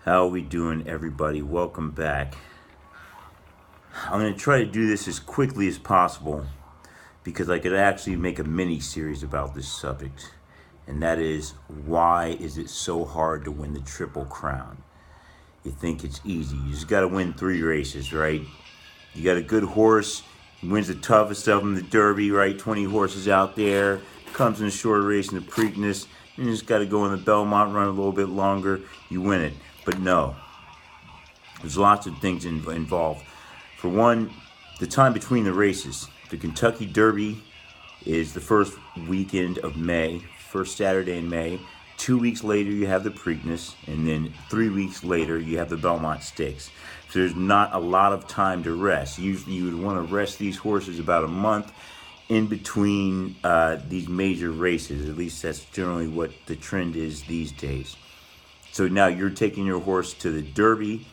How are we doing, everybody? Welcome back. I'm going to try to do this as quickly as possible because I could actually make a mini series about this subject. And that is, why is it so hard to win the Triple Crown? You think it's easy. You just got to win 3 races, right? You got a good horse. He wins the toughest of them, the Derby, right? 20 horses out there. Comes in a shorter race in the Preakness. You just got to go in the Belmont, run a little bit longer. You win it. But no, there's lots of things involved. For one, the time between the races. The Kentucky Derby is the first weekend of May, first Saturday in May. 2 weeks later, you have the Preakness, and then 3 weeks later, you have the Belmont Stakes. So there's not a lot of time to rest. Usually, you would want to rest these horses about a month in between these major races. At least that's generally what the trend is these days. So now you're taking your horse to the Derby.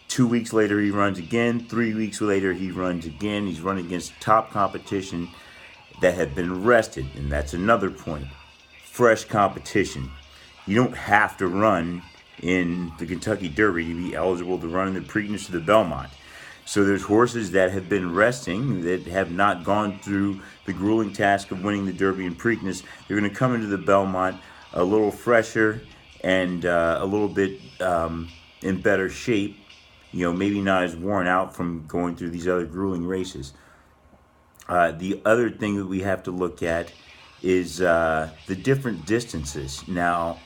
2 weeks later, he runs again. 3 weeks later, he runs again. He's running against top competition that have been rested. And that's another point. Fresh competition. You don't have to run in the Kentucky Derby to be eligible to run in the Preakness to the Belmont. So there's horses that have been resting, that have not gone through the grueling task of winning the Derby and Preakness. They're going to come into the Belmont a little fresher and a little bit in better shape. You know, maybe not as worn out from going through these other grueling races. The other thing that we have to look at is the different distances. Now,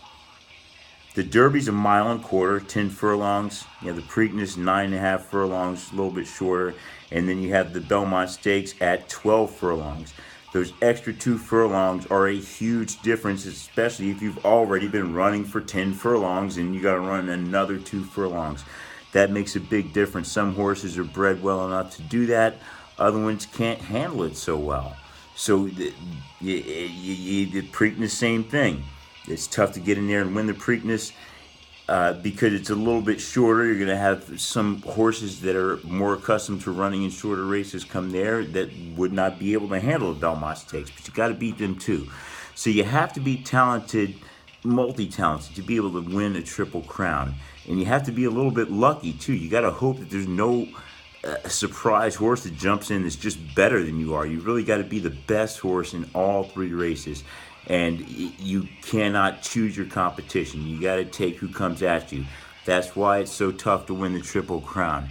the Derby's a mile and a quarter, 10 furlongs. You have the Preakness, 9.5 furlongs, a little bit shorter. And then you have the Belmont Stakes at 12 furlongs. Those extra 2 furlongs are a huge difference, especially if you've already been running for 10 furlongs and you got to run another 2 furlongs. That makes a big difference. Some horses are bred well enough to do that. Other ones can't handle it so well. So the Preakness, same thing. It's tough to get in there and win the Preakness because it's a little bit shorter. You're going to have some horses that are more accustomed to running in shorter races come there that would not be able to handle the Belmont Stakes. But you got to beat them too. So you have to be talented, multi-talented to be able to win a Triple Crown. And you have to be a little bit lucky too. You got to hope that there's no surprise horse that jumps in that's just better than you are. You really got to be the best horse in all 3 races. And you cannot choose your competition. You got to take who comes at you. That's why it's so tough to win the Triple Crown.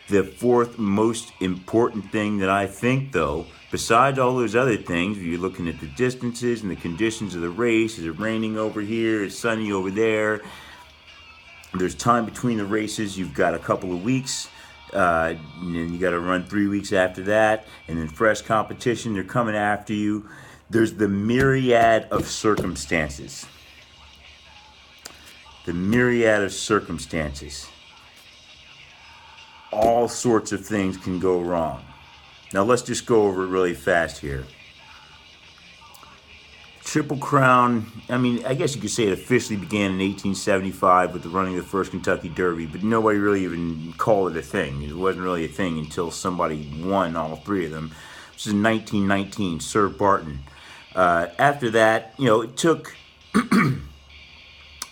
The fourth most important thing that I think, though, besides all those other things, you're looking at the distances and the conditions of the race. Is it raining over here? It's sunny over there. There's time between the races. You've got a couple of weeks. And then you got to run 3 weeks after that. And then fresh competition. They're coming after you. There's the myriad of circumstances. The myriad of circumstances. All sorts of things can go wrong. Now let's just go over it really fast here. Triple Crown, I mean, I guess you could say it officially began in 1875 with the running of the first Kentucky Derby, but nobody really even called it a thing. It wasn't really a thing until somebody won all 3 of them. This is in 1919, Sir Barton. After that, you know, it took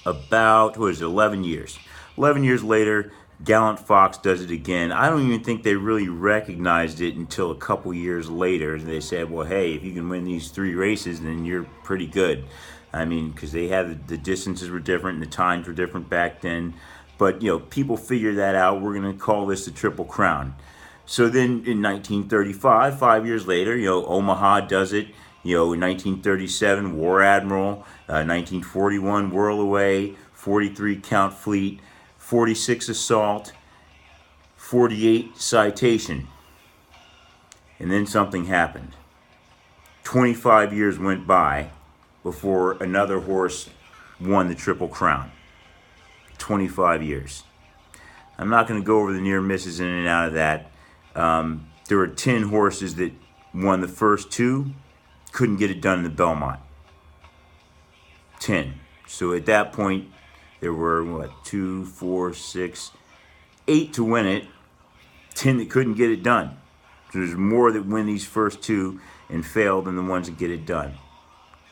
about, 11 years. 11 years later, Gallant Fox does it again. I don't even think they really recognized it until a couple years later. They said, well, hey, if you can win these 3 races, then you're pretty good. I mean, because they had the distances were different and the times were different back then. But, you know, people figured that out. We're going to call this the Triple Crown. So then in 1935, 5 years later, you know, Omaha does it. You know, in 1937, War Admiral, 1941, Whirlaway, 43, Count Fleet, 46, Assault, 48, Citation. And then something happened. 25 years went by before another horse won the Triple Crown. 25 years. I'm not going to go over the near misses in and out of that. There were 10 horses that won the first 2. Couldn't get it done in the Belmont. 10. So at that point, there were, 2, 4, 6, 8 to win it. 10 that couldn't get it done. So there's more that win these first 2 and fail than the ones that get it done.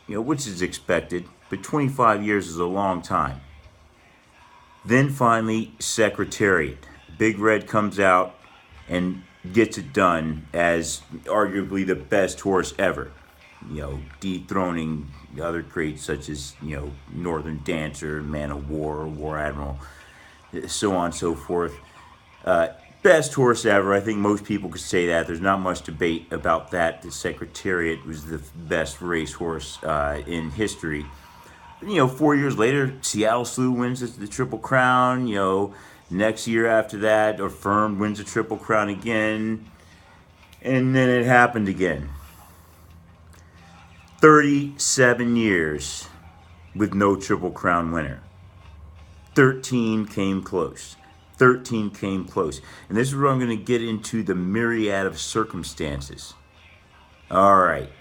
You know, which is expected. But 25 years is a long time. Then finally, Secretariat. Big Red comes out and gets it done as arguably the best horse ever. Dethroning other greats such as, Northern Dancer, Man of War, War Admiral, so on and so forth. Best horse ever. I think most people could say that. There's not much debate about that. The Secretariat was the best racehorse in history. 4 years later, Seattle Slew wins the Triple Crown. Next year after that, Affirmed wins the Triple Crown again. And then it happened again. 37 years with no Triple Crown winner. 13 came close. 13 came close. And this is where I'm going to get into the myriad of circumstances. All right.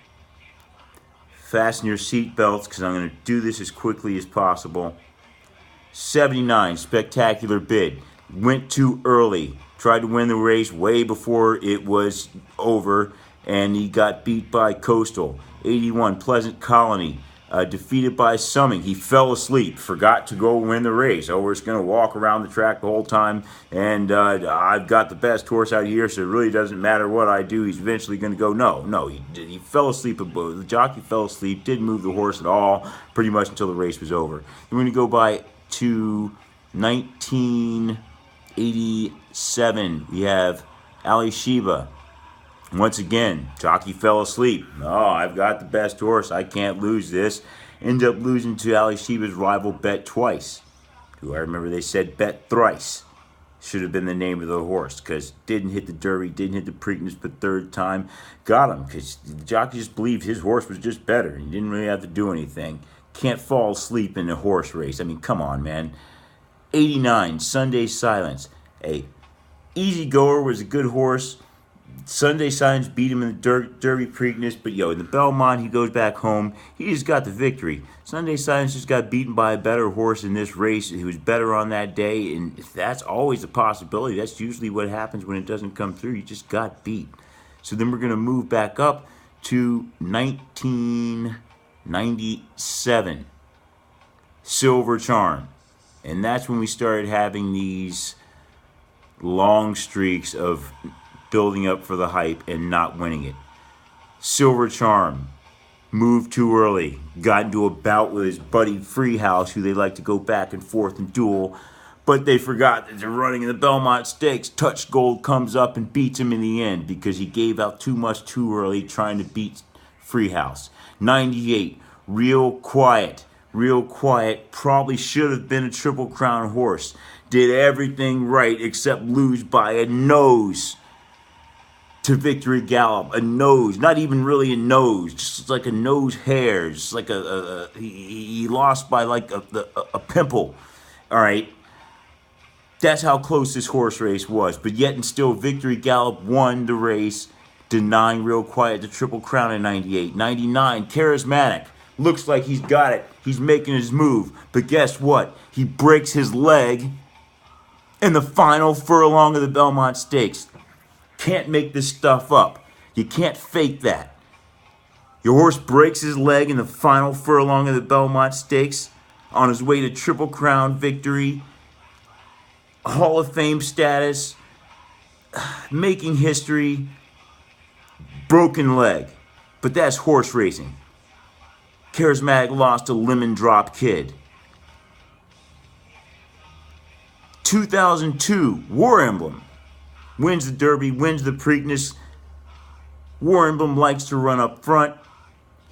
Fasten your seatbelts because I'm going to do this as quickly as possible. 79, Spectacular Bid. Went too early. Tried to win the race way before it was over, and he got beat by Coastal. 81, Pleasant Colony. Defeated by Summing. He fell asleep, forgot to go win the race. We're just going to walk around the track the whole time, and I've got the best horse out here, so it really doesn't matter what I do. He's eventually going to go. No, he fell asleep. The jockey fell asleep, didn't move the horse at all, pretty much until the race was over. We're going to go by to 1987. We have Ali Sheba. Once again, jockey fell asleep. I've got the best horse. I can't lose this. Ended up losing to Ali Sheba's rival, Bet Twice, who I remember they said Bet Thrice should have been the name of the horse, because didn't hit the Derby, didn't hit the Preakness, but third time got him because the jockey just believed his horse was just better. He didn't really have to do anything. Can't fall asleep in a horse race. I mean, come on, man. 89, Sunday Silence. Easy Goer was a good horse. Sunday Silence beat him in the Derby Preakness, but in the Belmont, he goes back home. He just got the victory. Sunday Silence just got beaten by a better horse in this race. He was better on that day, and that's always a possibility. That's usually what happens when it doesn't come through. You just got beat. So then we're going to move back up to 1997. Silver Charm. And that's when we started having these long streaks of building up for the hype and not winning it. Silver Charm moved too early, got into a bout with his buddy Freehouse, who they like to go back and forth and duel, but they forgot that they're running in the Belmont Stakes. Touch Gold comes up and beats him in the end because he gave out too much too early trying to beat Freehouse. 98, Real Quiet. Real Quiet probably should have been a Triple Crown horse. Did everything right except lose by a nose to Victory Gallop. A nose, not even really a nose, just like a nose hair, just like he lost by like a pimple. All right, that's how close this horse race was. But yet and still, Victory Gallop won the race, denying Real Quiet the Triple Crown in 98. 99, Charismatic. Looks like he's got it. He's making his move. But guess what? He breaks his leg in the final furlong of the Belmont Stakes. Can't make this stuff up. You can't fake that. Your horse breaks his leg in the final furlong of the Belmont Stakes on his way to Triple Crown victory, Hall of Fame status, making history, broken leg. But that's horse racing. Charismatic lost to Lemon Drop Kid. 2002, War Emblem. Wins the Derby, wins the Preakness. War Emblem likes to run up front.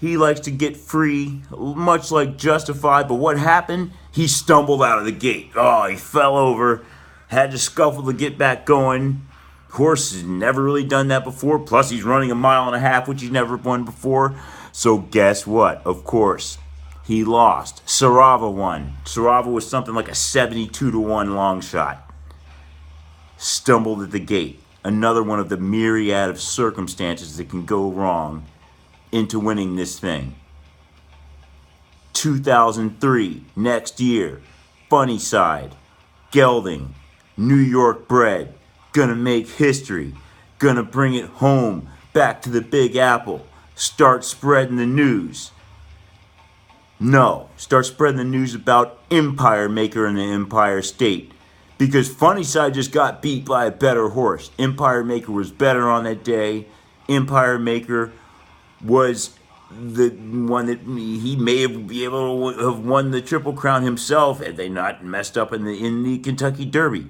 He likes to get free, much like Justified. But what happened? He stumbled out of the gate. He fell over, had to scuffle to get back going. Horse has never really done that before. Plus, he's running a mile and a half, which he's never won before. So guess what? Of course, he lost. Sarava won. Sarava was something like a 72-1 long shot. Stumbled at the gate. Another one of the myriad of circumstances that can go wrong into winning this thing. 2003, next year, Funny Side, Gelding, New York bred, gonna make history, gonna bring it home, back to the Big Apple, start spreading the news. No, start spreading the news about Empire Maker and the Empire State. Because Funny Side just got beat by a better horse. Empire Maker was better on that day. Empire Maker was the one that he may have been able to have won the Triple Crown himself had they not messed up in the Kentucky Derby.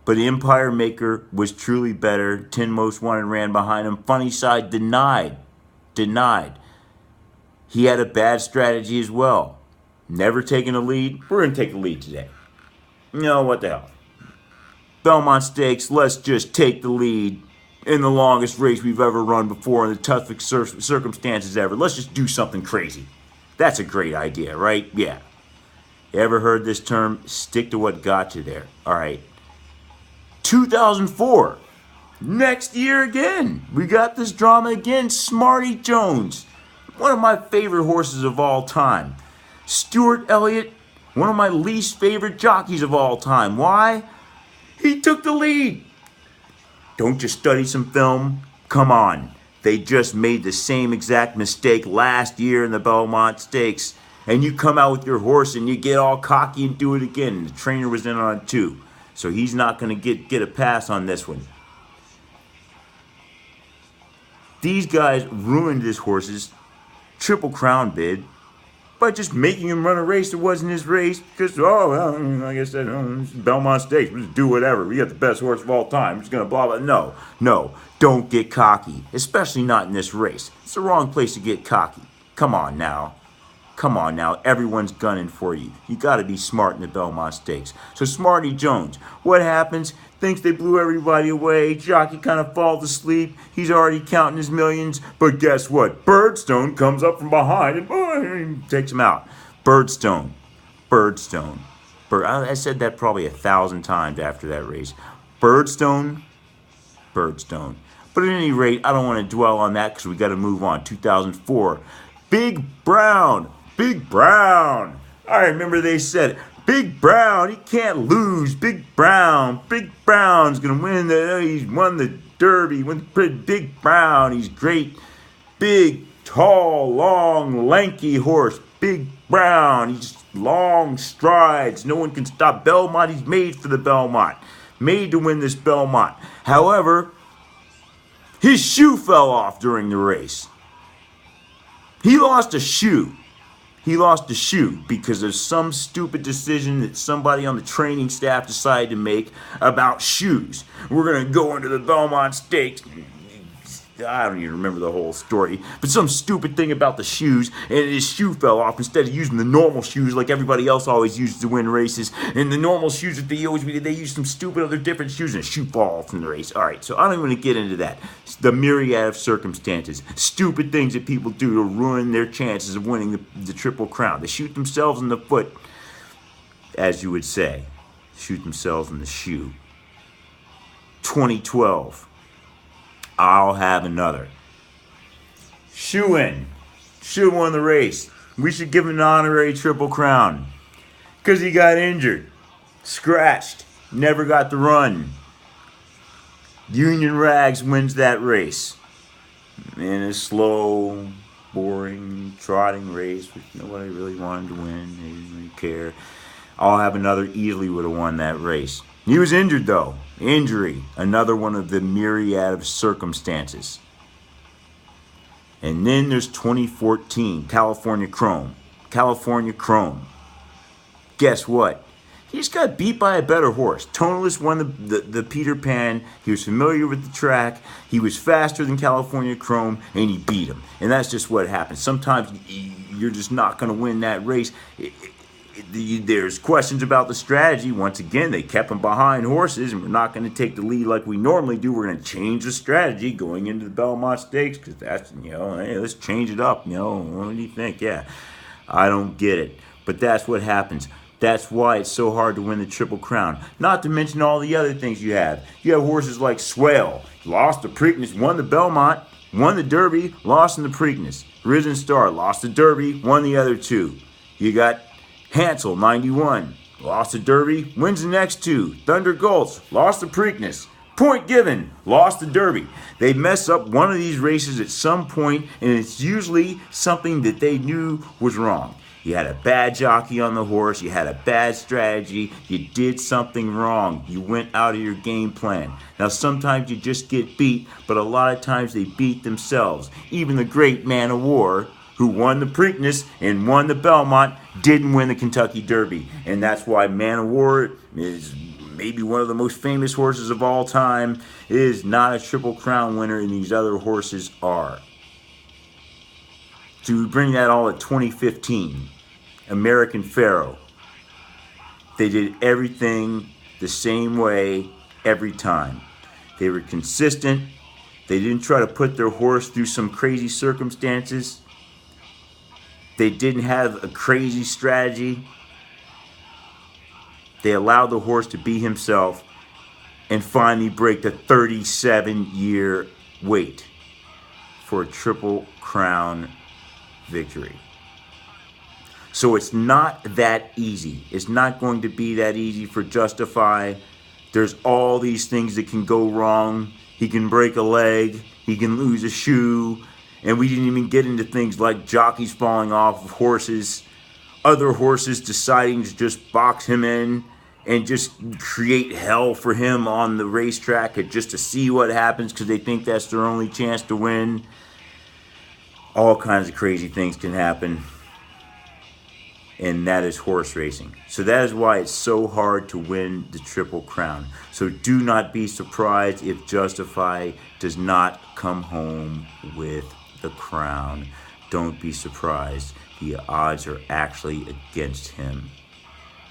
But Empire Maker was truly better. 10 Most Wanted ran behind him. Funny Side denied. He had a bad strategy as well. Never taking a lead. We're going to take the lead today. No, what the hell. Belmont Stakes, let's just take the lead in the longest race we've ever run before in the toughest circumstances ever. Let's just do something crazy. That's a great idea, right? Yeah. You ever heard this term? Stick to what got you there. All right. 2004. Next year again. We got this drama again. Smarty Jones. One of my favorite horses of all time. Stuart Elliott, one of my least favorite jockeys of all time. Why? He took the lead. Don't you study some film? Come on. They just made the same exact mistake last year in the Belmont Stakes. And you come out with your horse and you get all cocky and do it again. The trainer was in on it too. So he's not going to get a pass on this one. These guys ruined this horse's Triple Crown bid by just making him run a race that wasn't his race because, like I said, it's Belmont Stakes. We just do whatever. We got the best horse of all time. We're just going to blah, blah. No, don't get cocky, especially not in this race. It's the wrong place to get cocky. Come on now. Everyone's gunning for you. You got to be smart in the Belmont Stakes. So Smarty Jones, what happens? Thinks they blew everybody away. Jockey kind of falls asleep. He's already counting his millions. But guess what? Birdstone comes up from behind and takes him out. Birdstone. I said that probably 1,000 times after that race. Birdstone. But at any rate, I don't want to dwell on that because we got to move on. 2004. Big Brown. I remember they said, Big Brown, he can't lose. Big Brown's going to win. He's won the Derby. Big Brown, he's great. Big, tall, long, lanky horse. Big Brown, he's long strides. No one can stop Belmont. He's made for the Belmont. Made to win this Belmont. However, his shoe fell off during the race. He lost a shoe because of some stupid decision that somebody on the training staff decided to make about shoes. We're going to go into the Belmont Stakes. I don't even remember the whole story, but some stupid thing about the shoes, and his shoe fell off. Instead of using the normal shoes like everybody else always uses to win races, and the normal shoes that they use some stupid other different shoes, and a shoe fall off from the race. All right, so I don't even want to get into that. It's the myriad of circumstances, stupid things that people do to ruin their chances of winning the Triple Crown. They shoot themselves in the foot, as you would say, shoot themselves in the shoe. 2012. I'll have another. Shoe won the race. We should give him an honorary Triple Crown. Because he got injured. Scratched. Never got the run. Union Rags wins that race. In a slow, boring, trotting race, which nobody really wanted to win. They didn't really care. I'll have another easily would have won that race. He was injured though. Injury, another one of the myriad of circumstances. And then there's 2014, California Chrome. Guess what? He just got beat by a better horse. Tonalist won the Peter Pan. He was familiar with the track. He was faster than California Chrome, and he beat him. And that's just what happens. Sometimes you're just not going to win that race. There's questions about the strategy. Once again, they kept him behind horses, and we're not going to take the lead like we normally do. We're going to change the strategy going into the Belmont Stakes because that's, hey, let's change it up. What do you think? Yeah, I don't get it. But that's what happens. That's why it's so hard to win the Triple Crown. Not to mention all the other things you have. You have horses like Swale, lost the Preakness, won the Belmont, won the Derby, lost in the Preakness. Risen Star, lost the Derby, won the other two. You got Hansel, 91, lost the Derby, wins the next two. Thunder Gulch, lost the Preakness. Point Given, lost the Derby. They mess up one of these races at some point, and it's usually something that they knew was wrong. You had a bad jockey on the horse. You had a bad strategy. You did something wrong. You went out of your game plan. Now, sometimes you just get beat, but a lot of times they beat themselves. Even the great Man of War, who won the Preakness and won the Belmont, didn't win the Kentucky Derby. And that's why Man of War is maybe one of the most famous horses of all time, is not a Triple Crown winner, and these other horses are. To bring that all at 2015, American Pharoah. They did everything the same way every time. They were consistent. They didn't try to put their horse through some crazy circumstances. They didn't have a crazy strategy. They allowed the horse to be himself and finally break the 37-year wait for a Triple Crown victory. So it's not that easy. It's not going to be that easy for Justify. There's all these things that can go wrong. He can break a leg. He can lose a shoe. And we didn't even get into things like jockeys falling off of horses, other horses deciding to just box him in and just create hell for him on the racetrack just to see what happens because they think that's their only chance to win. All kinds of crazy things can happen. And that is horse racing. So that is why it's so hard to win the Triple Crown. So do not be surprised if Justify does not come home with the crown. Don't be surprised. The odds are actually against him.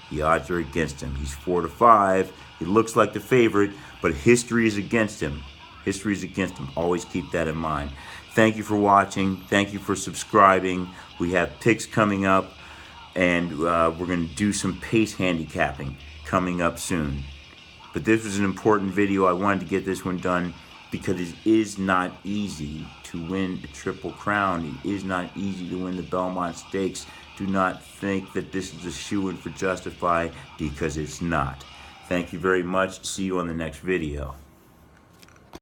The odds are against him. He's 4-5. He looks like the favorite, but history is against him. History is against him. Always keep that in mind. Thank you for watching. Thank you for subscribing. We have picks coming up. And we're going to do some pace handicapping coming up soon. But this was an important video. I wanted to get this one done because it is not easy to win a Triple Crown. It is not easy to win the Belmont Stakes. Do not think that this is a shoo-in for Justify, because it's not. Thank you very much. See you on the next video.